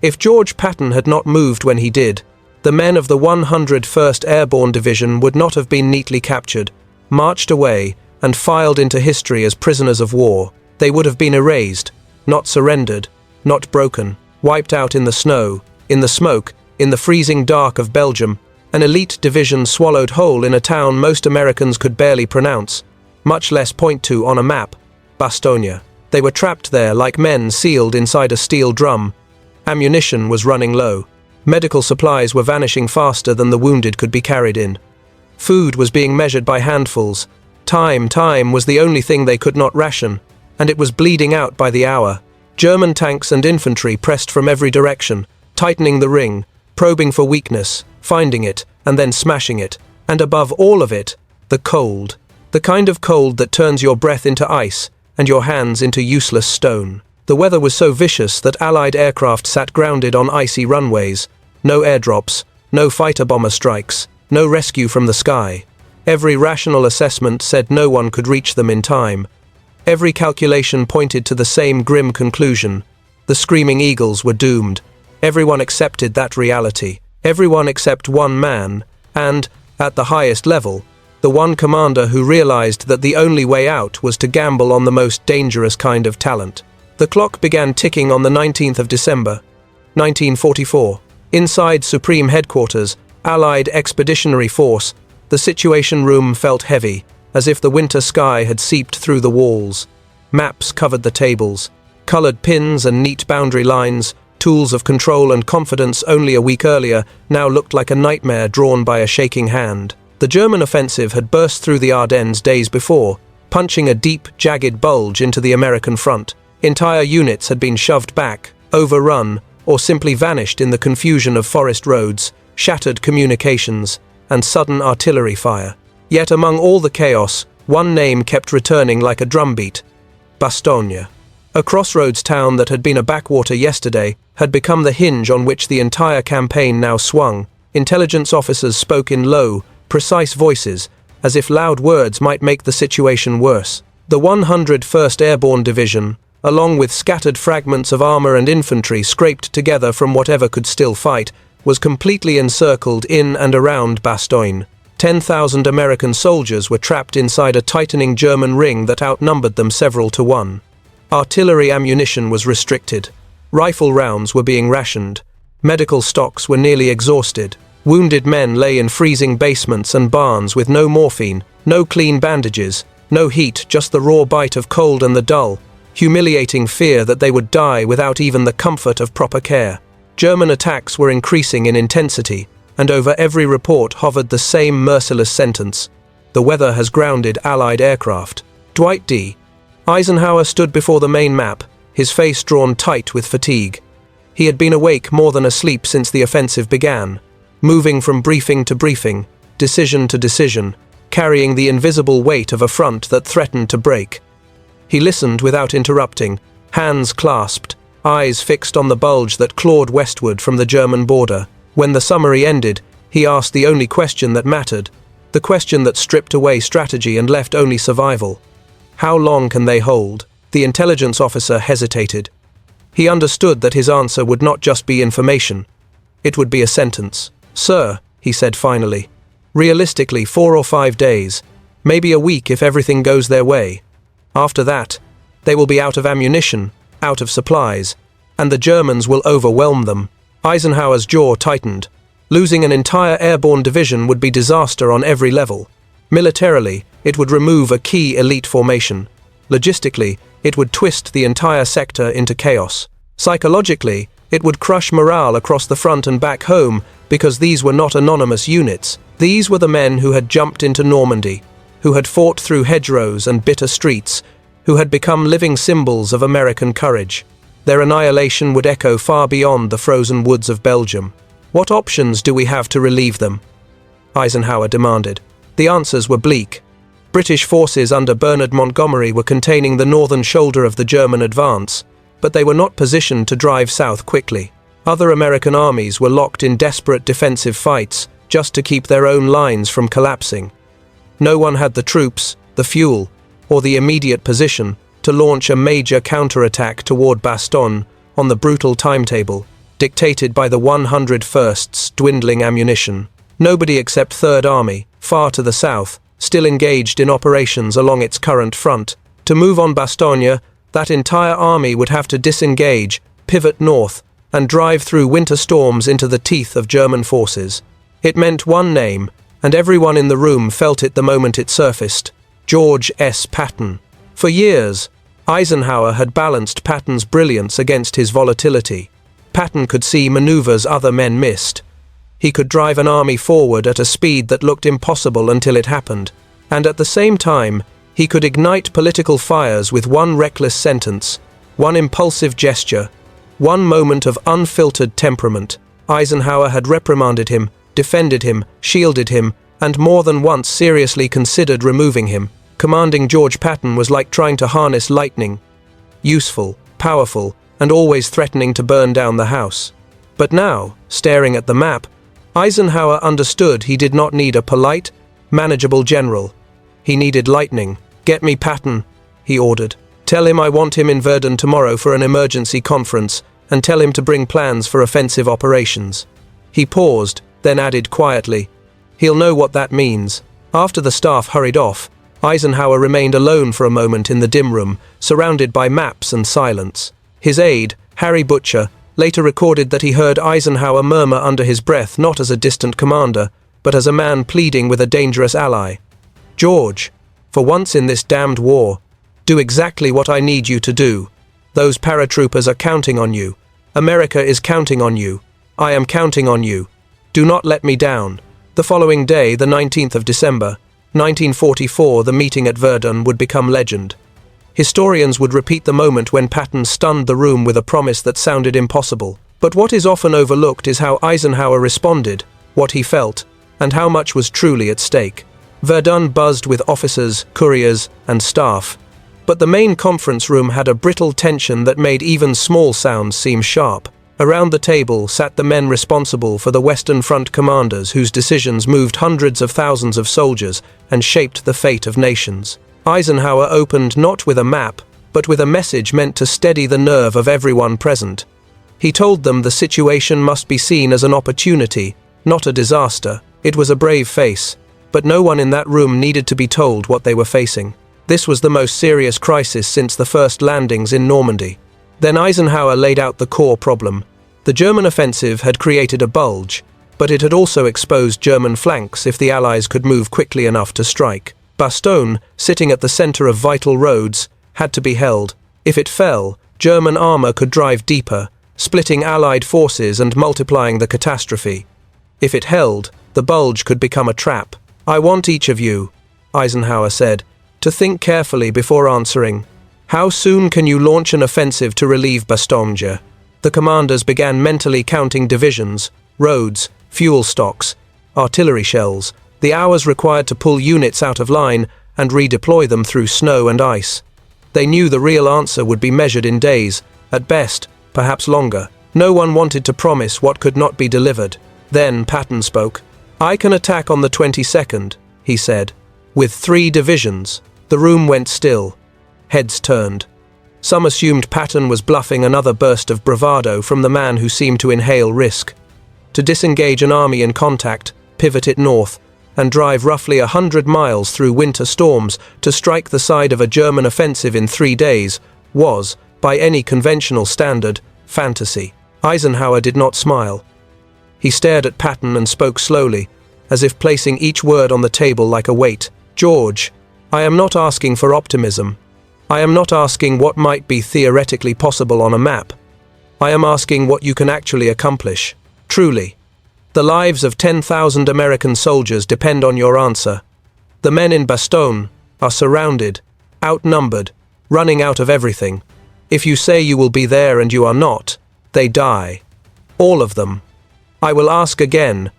If George Patton had not moved when he did, the men of the 101st Airborne Division would not have been neatly captured, marched away, and filed into history as prisoners of war. They would have been erased, not surrendered, not broken, wiped out in the snow, in the smoke, in the freezing dark of Belgium, an elite division swallowed whole in a town most Americans could barely pronounce, much less point to on a map, Bastogne. They were trapped there like men sealed inside a steel drum. Ammunition was running low. Medical supplies were vanishing faster than the wounded could be carried in. Food was being measured by handfuls. Time was the only thing they could not ration, and it was bleeding out by the hour. German tanks and infantry pressed from every direction, tightening the ring, probing for weakness, finding it, and then smashing it. And above all of it, the cold. The kind of cold that turns your breath into ice and your hands into useless stone. The weather was so vicious that Allied aircraft sat grounded on icy runways. No airdrops, no fighter bomber strikes, no rescue from the sky. Every rational assessment said no one could reach them in time. Every calculation pointed to the same grim conclusion. The Screaming Eagles were doomed. Everyone accepted that reality. Everyone except one man, and, at the highest level, the one commander who realized that the only way out was to gamble on the most dangerous kind of talent. The clock began ticking on the 19th of December, 1944. Inside Supreme Headquarters, Allied Expeditionary Force, the Situation Room felt heavy, as if the winter sky had seeped through the walls. Maps covered the tables. Colored pins and neat boundary lines, tools of control and confidence only a week earlier, now looked like a nightmare drawn by a shaking hand. The German offensive had burst through the Ardennes days before, punching a deep, jagged bulge into the American front. Entire units had been shoved back, overrun, or simply vanished in the confusion of forest roads, shattered communications, and sudden artillery fire. Yet among all the chaos, one name kept returning like a drumbeat: Bastogne. A crossroads town that had been a backwater yesterday had become the hinge on which the entire campaign now swung. Intelligence officers spoke in low, precise voices, as if loud words might make the situation worse. The 101st Airborne Division, along with scattered fragments of armor and infantry scraped together from whatever could still fight, was completely encircled in and around Bastogne. 10,000 American soldiers were trapped inside a tightening German ring that outnumbered them several to one. Artillery ammunition was restricted. Rifle rounds were being rationed. Medical stocks were nearly exhausted. Wounded men lay in freezing basements and barns with no morphine, no clean bandages, no heat, just the raw bite of cold and the dull, humiliating fear that they would die without even the comfort of proper care. German attacks were increasing in intensity, and over every report hovered the same merciless sentence: the weather has grounded Allied aircraft. Dwight D. Eisenhower stood before the main map, his face drawn tight with fatigue. He had been awake more than asleep since the offensive began, moving from briefing to briefing, decision to decision, carrying the invisible weight of a front that threatened to break. He listened without interrupting, hands clasped, eyes fixed on the bulge that clawed westward from the German border. When the summary ended, he asked the only question that mattered, the question that stripped away strategy and left only survival. How long can they hold? The intelligence officer hesitated. He understood that his answer would not just be information. It would be a sentence. "Sir," he said finally, "realistically 4 or 5 days, maybe a week if everything goes their way. After that, they will be out of ammunition, out of supplies, and the Germans will overwhelm them." Eisenhower's jaw tightened. Losing an entire airborne division would be disaster on every level. Militarily, it would remove a key elite formation. Logistically, it would twist the entire sector into chaos. Psychologically, it would crush morale across the front and back home, because these were not anonymous units. These were the men who had jumped into Normandy, who had fought through hedgerows and bitter streets, who had become living symbols of American courage. Their annihilation would echo far beyond the frozen woods of Belgium. "What options do we have to relieve them?" Eisenhower demanded. The answers were bleak. British forces under Bernard Montgomery were containing the northern shoulder of the German advance, but they were not positioned to drive south quickly. Other American armies were locked in desperate defensive fights just to keep their own lines from collapsing. No one had the troops, the fuel, or the immediate position to launch a major counterattack toward Bastogne on the brutal timetable. dictated by the 101st's dwindling ammunition. Nobody except Third Army, far to the south, still engaged in operations along its current front. To move on Bastogne, that entire army would have to disengage, pivot north, and drive through winter storms into the teeth of German forces. It meant one name, and everyone in the room felt it the moment it surfaced: George S. Patton. For years, Eisenhower had balanced Patton's brilliance against his volatility. Patton could see maneuvers other men missed. He could drive an army forward at a speed that looked impossible until it happened, and at the same time, he could ignite political fires with one reckless sentence, one impulsive gesture, one moment of unfiltered temperament. Eisenhower had reprimanded him, defended him, shielded him, and more than once seriously considered removing him. Commanding George Patton was like trying to harness lightning. Useful, powerful, and always threatening to burn down the house. But now, staring at the map, Eisenhower understood he did not need a polite, manageable general. He needed lightning. "Get me Patton," he ordered. "Tell him I want him in Verdun tomorrow for an emergency conference, and tell him to bring plans for offensive operations." He paused, then added quietly, "He'll know what that means." After the staff hurried off, Eisenhower remained alone for a moment in the dim room, surrounded by maps and silence. His aide, Harry Butcher, later recorded that he heard Eisenhower murmur under his breath, not as a distant commander, but as a man pleading with a dangerous ally. "George, for once in this damned war, do exactly what I need you to do. Those paratroopers are counting on you. America is counting on you. I am counting on you. Do not let me down." The following day, the 19th of December, 1944, the meeting at Verdun would become legend. Historians would repeat the moment when Patton stunned the room with a promise that sounded impossible. But what is often overlooked is how Eisenhower responded, what he felt, and how much was truly at stake. Verdun buzzed with officers, couriers, and staff. But the main conference room had a brittle tension that made even small sounds seem sharp. Around the table sat the men responsible for the Western Front commanders whose decisions moved hundreds of thousands of soldiers and shaped the fate of nations. Eisenhower opened not with a map, but with a message meant to steady the nerve of everyone present. He told them the situation must be seen as an opportunity, not a disaster. It was a brave face, but no one in that room needed to be told what they were facing. This was the most serious crisis since the first landings in Normandy. Then Eisenhower laid out the core problem. The German offensive had created a bulge, but it had also exposed German flanks if the Allies could move quickly enough to strike. Bastogne, sitting at the center of vital roads, had to be held. If it fell, German armor could drive deeper, splitting Allied forces and multiplying the catastrophe. If it held, the bulge could become a trap. "I want each of you," Eisenhower said, "to think carefully before answering. How soon can you launch an offensive to relieve Bastogne?" The commanders began mentally counting divisions, roads, fuel stocks, artillery shells, the hours required to pull units out of line and redeploy them through snow and ice. They knew the real answer would be measured in days, at best, perhaps longer. No one wanted to promise what could not be delivered. Then Patton spoke. "I can attack on the 22nd, he said. "With 3 divisions." The room went still. Heads turned. Some assumed Patton was bluffing another burst of bravado from the man who seemed to inhale risk. To disengage an army in contact, pivot it north, and drive roughly 100 miles through winter storms to strike the side of a German offensive in 3 days was, by any conventional standard, fantasy. Eisenhower did not smile. He stared at Patton and spoke slowly, as if placing each word on the table like a weight. "George, I am not asking for optimism. I am not asking what might be theoretically possible on a map. I am asking what you can actually accomplish. Truly. The lives of 10,000 American soldiers depend on your answer. The men in Bastogne are surrounded, outnumbered, running out of everything. If you say you will be there and you are not, they die. All of them. I will ask again,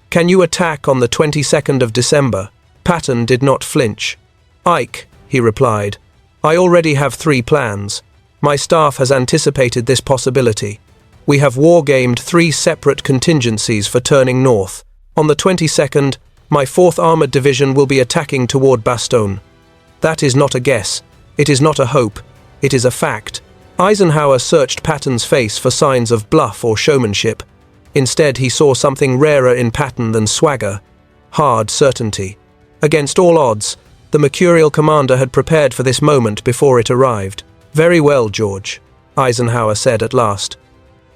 can you attack on the 22nd of December?" Patton did not flinch. "Ike," he replied, "I already have 3 plans. My staff has anticipated this possibility. We have wargamed 3 separate contingencies for turning north. On the 22nd, my 4th Armored Division will be attacking toward Bastogne. That is not a guess. It is not a hope. It is a fact. Eisenhower searched Patton's face for signs of bluff or showmanship. Instead, he saw something rarer in Patton than swagger: hard certainty. Against all odds, the mercurial commander had prepared for this moment before it arrived. "Very well, George," Eisenhower said at last.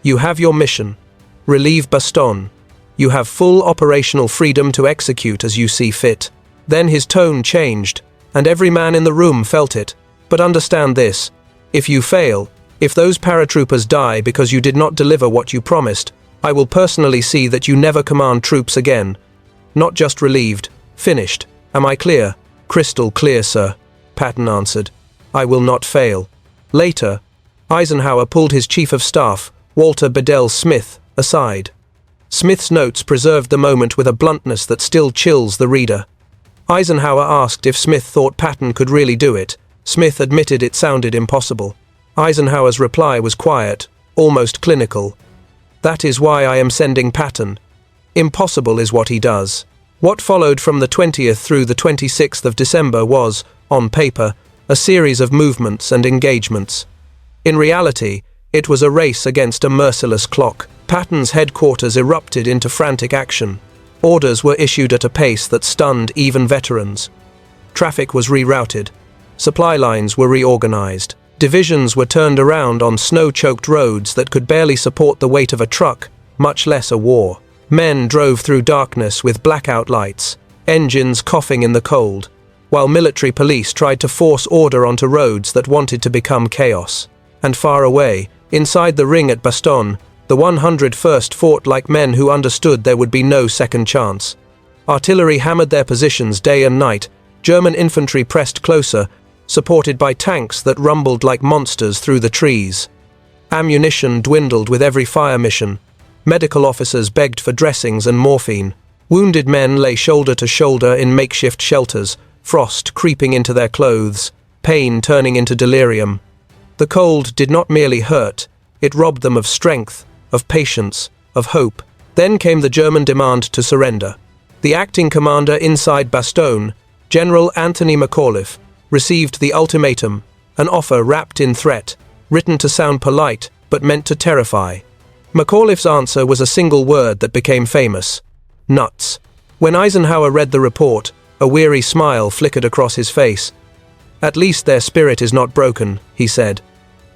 "You have your mission. Relieve Bastogne. You have full operational freedom to execute as you see fit." Then his tone changed, and every man in the room felt it. "But understand this. If you fail, if those paratroopers die because you did not deliver what you promised, I will personally see that you never command troops again. Not just relieved, finished. Am I clear?" "Crystal clear, sir," Patton answered. "I will not fail." Later, Eisenhower pulled his chief of staff, Walter Bedell Smith, aside. Smith's notes preserved the moment with a bluntness that still chills the reader. Eisenhower asked if Smith thought Patton could really do it. Smith admitted it sounded impossible. Eisenhower's reply was quiet, almost clinical. "That is why I am sending Patton. Impossible is what he does." What followed from the 20th through the 26th of December was, on paper, a series of movements and engagements. In reality, it was a race against a merciless clock. Patton's headquarters erupted into frantic action. Orders were issued at a pace that stunned even veterans. Traffic was rerouted. Supply lines were reorganized. Divisions were turned around on snow-choked roads that could barely support the weight of a truck, much less a war. Men drove through darkness with blackout lights, engines coughing in the cold, while military police tried to force order onto roads that wanted to become chaos. And far away, inside the ring at Bastogne, the 101st fought like men who understood there would be no second chance. Artillery hammered their positions day and night. German infantry pressed closer, supported by tanks that rumbled like monsters through the trees. Ammunition dwindled with every fire mission. Medical officers begged for dressings and morphine. Wounded men lay shoulder to shoulder in makeshift shelters, frost creeping into their clothes, pain turning into delirium. The cold did not merely hurt, it robbed them of strength, of patience, of hope. Then came the German demand to surrender. The acting commander inside Bastogne, General Anthony McAuliffe, received the ultimatum, an offer wrapped in threat, written to sound polite but meant to terrify. McAuliffe's answer was a single word that became famous: nuts. When Eisenhower read the report, a weary smile flickered across his face. "At least their spirit is not broken," he said.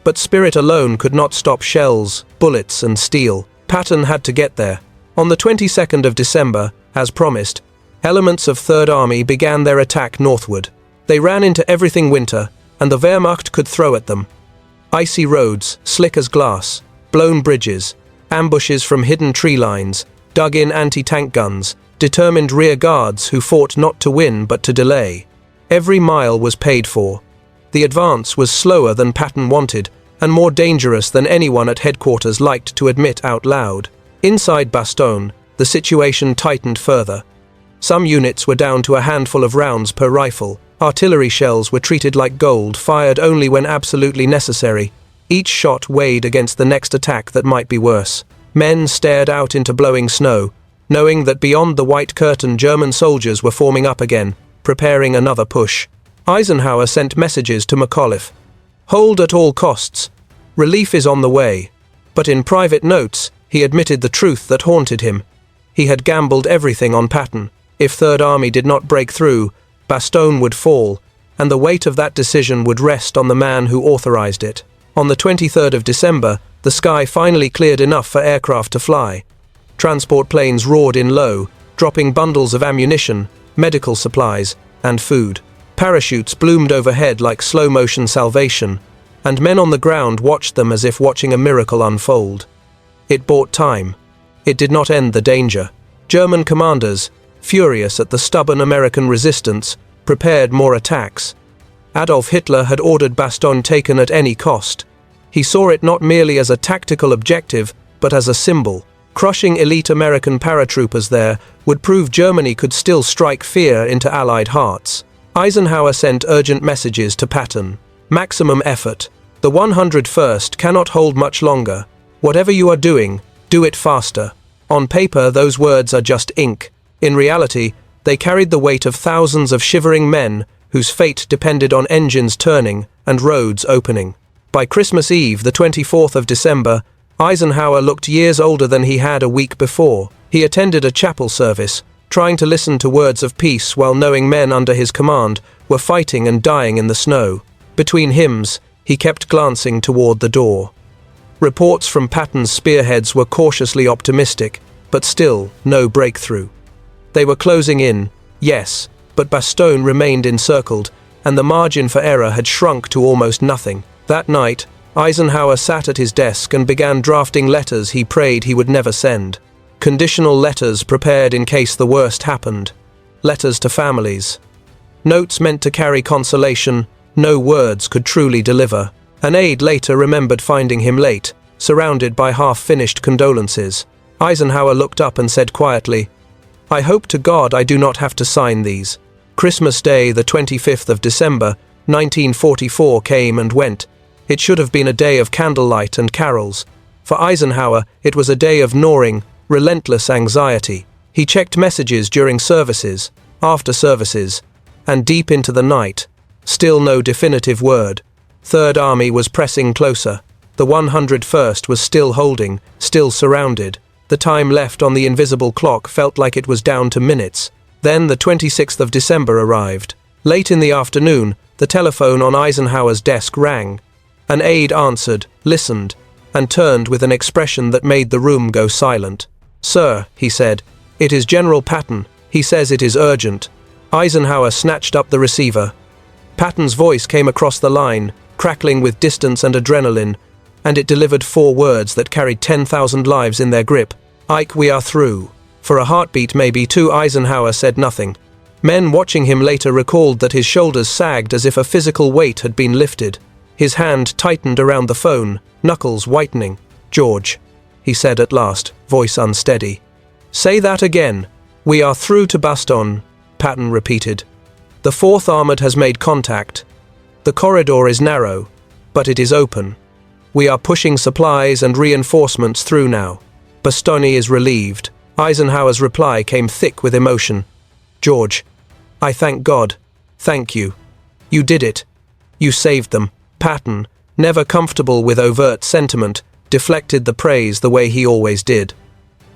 But spirit alone could not stop shells, bullets, and steel. Patton had to get there. On the 22nd of December, as promised, elements of Third Army began their attack northward. They ran into everything winter, and the Wehrmacht could throw at them. Icy roads, slick as glass, blown bridges, ambushes from hidden tree lines, dug-in anti-tank guns, determined rear guards who fought not to win but to delay. Every mile was paid for. The advance was slower than Patton wanted, and more dangerous than anyone at headquarters liked to admit out loud. Inside Bastogne, the situation tightened further. Some units were down to a handful of rounds per rifle. Artillery shells were treated like gold, fired only when absolutely necessary. Each shot weighed against the next attack that might be worse. Men stared out into blowing snow, knowing that beyond the white curtain German soldiers were forming up again, preparing another push. Eisenhower sent messages to McAuliffe. "Hold at all costs. Relief is on the way." But in private notes, he admitted the truth that haunted him. He had gambled everything on Patton. If Third Army did not break through, Bastogne would fall, and the weight of that decision would rest on the man who authorized it. On the 23rd of December, the sky finally cleared enough for aircraft to fly. Transport planes roared in low, dropping bundles of ammunition, medical supplies, and food. Parachutes bloomed overhead like slow-motion salvation, and men on the ground watched them as if watching a miracle unfold. It bought time. It did not end the danger. German commanders, furious at the stubborn American resistance, prepared more attacks. Adolf Hitler had ordered Bastogne taken at any cost. He saw it not merely as a tactical objective, but as a symbol. Crushing elite American paratroopers there would prove Germany could still strike fear into Allied hearts. Eisenhower sent urgent messages to Patton. Maximum effort. The 101st cannot hold much longer. Whatever you are doing, do it faster. On paper, those words are just ink. In reality, they carried the weight of thousands of shivering men whose fate depended on engines turning and roads opening. By Christmas Eve, the 24th of December, Eisenhower looked years older than he had a week before. He attended a chapel service, trying to listen to words of peace while knowing men under his command were fighting and dying in the snow. Between hymns, he kept glancing toward the door. Reports from Patton's spearheads were cautiously optimistic, but still no breakthrough. They were closing in, yes, but Bastogne remained encircled, and the margin for error had shrunk to almost nothing. That night, Eisenhower sat at his desk and began drafting letters he prayed he would never send. Conditional letters prepared in case the worst happened. Letters to families. Notes meant to carry consolation, no words could truly deliver. An aide later remembered finding him late, surrounded by half-finished condolences. Eisenhower looked up and said quietly, "I hope to God I do not have to sign these." Christmas Day, the 25th of December, 1944 came and went. It should have been a day of candlelight and carols. For Eisenhower, it was a day of gnawing, relentless anxiety. He checked messages during services, after services, and deep into the night. Still no definitive word. Third Army was pressing closer. The 101st was still holding, still surrounded. The time left on the invisible clock felt like it was down to minutes. Then the 26th of December arrived. Late in the afternoon, the telephone on Eisenhower's desk rang. An aide answered, listened, and turned with an expression that made the room go silent. "Sir," he said, "it is General Patton. He says it is urgent." Eisenhower snatched up the receiver. Patton's voice came across the line, crackling with distance and adrenaline, and it delivered 4 words that carried 10,000 lives in their grip. "Ike, we are through." For a heartbeat, maybe two. Eisenhower said nothing. Men watching him later recalled that his shoulders sagged as if a physical weight had been lifted. His hand tightened around the phone, knuckles whitening. "George," he said at last, voice unsteady. "Say that again." "We are through to Bastogne," Patton repeated. "The 4th Armored has made contact. The corridor is narrow, but it is open. We are pushing supplies and reinforcements through now." Bastogne is relieved. Eisenhower's reply came thick with emotion. "George, I thank God. Thank you. You did it. You saved them." Patton, never comfortable with overt sentiment, deflected the praise the way he always did.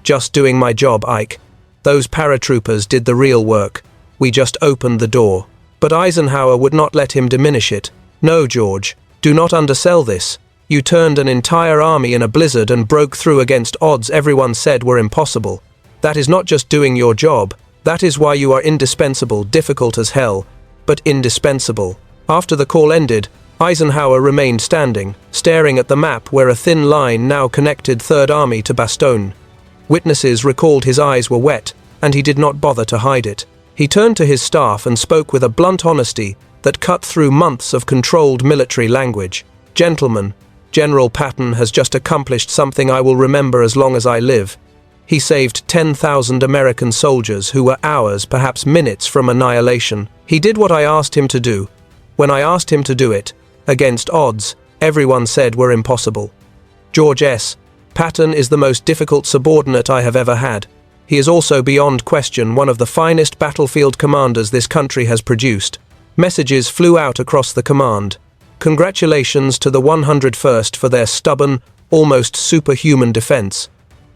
"Just doing my job, Ike. Those paratroopers did the real work. We just opened the door." But Eisenhower would not let him diminish it. "No, George, do not undersell this. You turned an entire army in a blizzard and broke through against odds everyone said were impossible. That is not just doing your job. That is why you are indispensable, difficult as hell, but indispensable." After the call ended, Eisenhower remained standing, staring at the map where a thin line now connected Third Army to Bastogne. Witnesses recalled his eyes were wet, and he did not bother to hide it. He turned to his staff and spoke with a blunt honesty that cut through months of controlled military language. "Gentlemen, General Patton has just accomplished something I will remember as long as I live. He saved 10,000 American soldiers who were hours, perhaps minutes, from annihilation. He did what I asked him to do. When I asked him to do it, against odds everyone said were impossible. George S. Patton is the most difficult subordinate I have ever had. He is also beyond question one of the finest battlefield commanders this country has produced." Messages flew out across the command. Congratulations to the 101st for their stubborn, almost superhuman defense.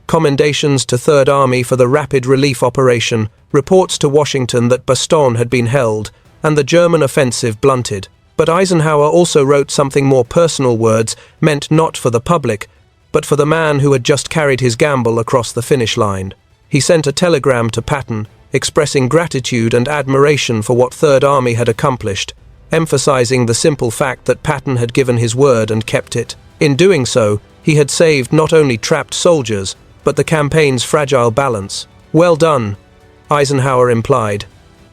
Commendations to Third Army for the rapid relief operation, reports to Washington that Bastogne had been held, and the German offensive blunted. But Eisenhower also wrote something more personal, words meant not for the public, but for the man who had just carried his gamble across the finish line. He sent a telegram to Patton, expressing gratitude and admiration for what Third Army had accomplished, emphasizing the simple fact that Patton had given his word and kept it. In doing so, he had saved not only trapped soldiers, but the campaign's fragile balance. "Well done," Eisenhower implied,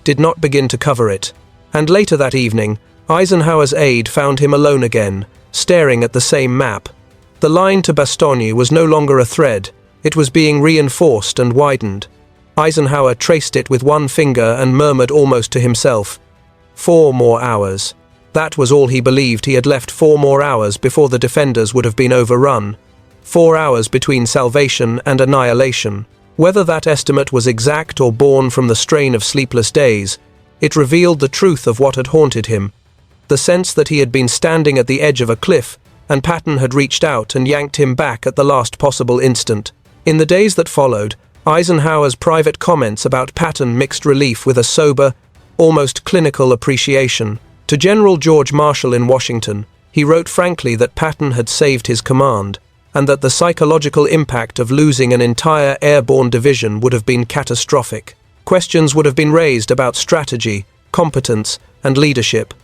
did not begin to cover it. And later that evening, Eisenhower's aide found him alone again, staring at the same map. The line to Bastogne was no longer a thread, it was being reinforced and widened. Eisenhower traced it with one finger and murmured almost to himself, 4 more hours. That was all he believed. He had left 4 more hours before the defenders would have been overrun. 4 hours between salvation and annihilation. Whether that estimate was exact or born from the strain of sleepless days, it revealed the truth of what had haunted him. The sense that he had been standing at the edge of a cliff, and Patton had reached out and yanked him back at the last possible instant. In the days that followed, Eisenhower's private comments about Patton mixed relief with a sober, almost clinical appreciation. To General George Marshall in Washington, he wrote frankly that Patton had saved his command, and that the psychological impact of losing an entire airborne division would have been catastrophic. Questions would have been raised about strategy, competence, and leadership.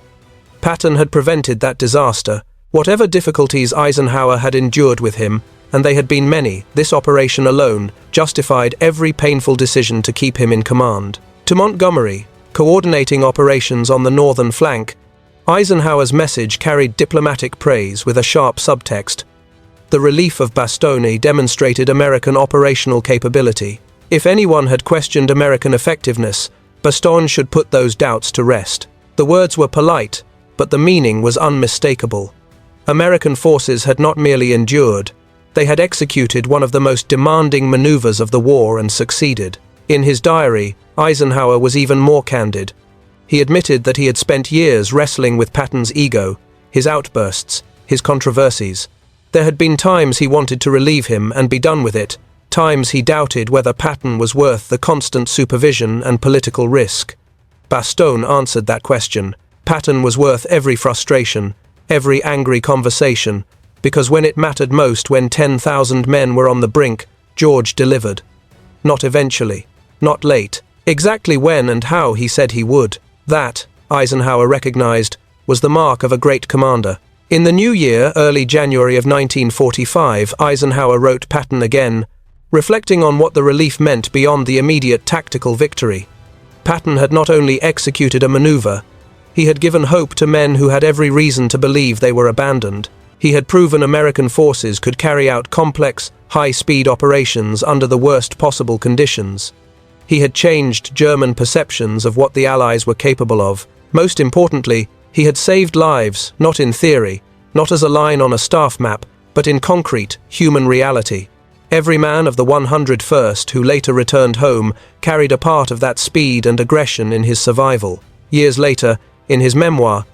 Patton had prevented that disaster. Whatever difficulties Eisenhower had endured with him, and they had been many, this operation alone justified every painful decision to keep him in command. To Montgomery, coordinating operations on the northern flank, Eisenhower's message carried diplomatic praise with a sharp subtext. The relief of Bastogne demonstrated American operational capability. If anyone had questioned American effectiveness, Bastogne should put those doubts to rest. The words were polite, but the meaning was unmistakable. American forces had not merely endured, they had executed one of the most demanding maneuvers of the war and succeeded. In his diary, Eisenhower was even more candid. He admitted that he had spent years wrestling with Patton's ego, his outbursts, his controversies. There had been times he wanted to relieve him and be done with it, times he doubted whether Patton was worth the constant supervision and political risk. Bastogne answered that question. Patton was worth every frustration, every angry conversation, because when it mattered most, when 10,000 men were on the brink, George delivered. Not eventually, not late, exactly when and how he said he would. That, Eisenhower recognized, was the mark of a great commander. In the new year, early January of 1945, Eisenhower wrote Patton again, reflecting on what the relief meant beyond the immediate tactical victory. Patton had not only executed a maneuver, he had given hope to men who had every reason to believe they were abandoned. He had proven American forces could carry out complex, high-speed operations under the worst possible conditions. He had changed German perceptions of what the Allies were capable of. Most importantly, he had saved lives, not in theory, not as a line on a staff map, but in concrete, human reality. Every man of the 101st who later returned home carried a part of that speed and aggression in his survival. Years later, in his memoir,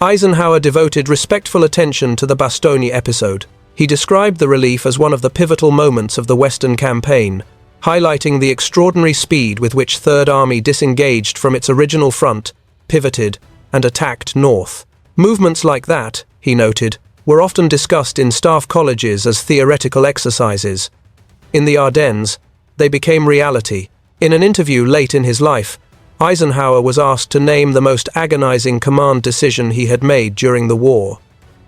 Eisenhower devoted respectful attention to the Bastogne episode. He described the relief as one of the pivotal moments of the Western campaign, highlighting the extraordinary speed with which Third Army disengaged from its original front, pivoted, and attacked north. Movements like that, he noted, were often discussed in staff colleges as theoretical exercises. In the Ardennes, they became reality. In an interview late in his life, Eisenhower was asked to name the most agonizing command decision he had made during the war.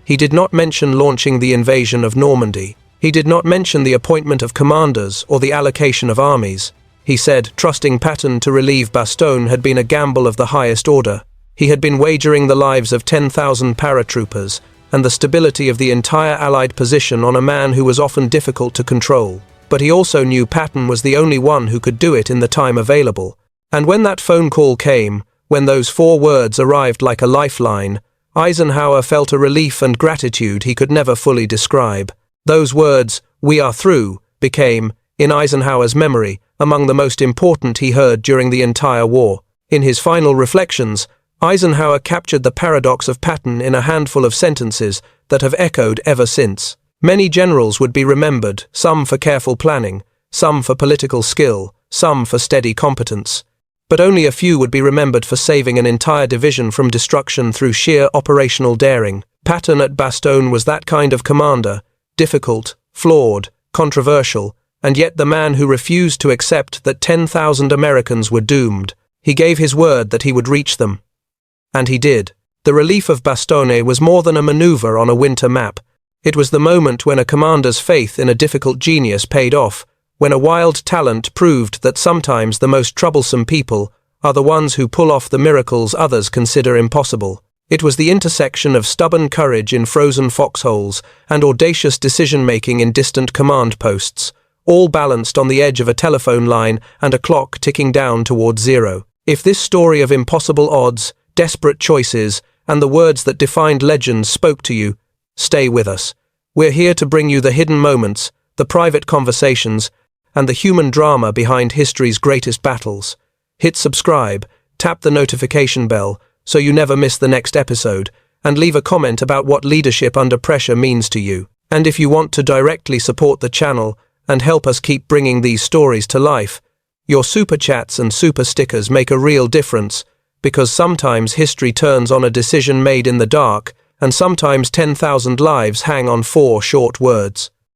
He did not mention launching the invasion of Normandy. He did not mention the appointment of commanders or the allocation of armies. He said trusting Patton to relieve Bastogne had been a gamble of the highest order. He had been wagering the lives of 10,000 paratroopers and the stability of the entire Allied position on a man who was often difficult to control. But he also knew Patton was the only one who could do it in the time available. And when that phone call came, when those 4 words arrived like a lifeline, Eisenhower felt a relief and gratitude he could never fully describe. Those words, "We are through," became, in Eisenhower's memory, among the most important he heard during the entire war. In his final reflections, Eisenhower captured the paradox of Patton in a handful of sentences that have echoed ever since. Many generals would be remembered, some for careful planning, some for political skill, some for steady competence. But only a few would be remembered for saving an entire division from destruction through sheer operational daring. Patton at Bastogne was that kind of commander, difficult, flawed, controversial, and yet the man who refused to accept that 10,000 Americans were doomed. He gave his word that he would reach them. And he did. The relief of Bastogne was more than a maneuver on a winter map. It was the moment when a commander's faith in a difficult genius paid off, when a wild talent proved that sometimes the most troublesome people are the ones who pull off the miracles others consider impossible. It was the intersection of stubborn courage in frozen foxholes and audacious decision-making in distant command posts, all balanced on the edge of a telephone line and a clock ticking down toward zero. If this story of impossible odds, desperate choices, and the words that defined legends spoke to you, stay with us. We're here to bring you the hidden moments, the private conversations, and the human drama behind history's greatest battles. Hit subscribe, tap the notification bell, so you never miss the next episode, and leave a comment about what leadership under pressure means to you. And if you want to directly support the channel and help us keep bringing these stories to life, your super chats and super stickers make a real difference, because sometimes history turns on a decision made in the dark, and sometimes 10,000 lives hang on 4 short words.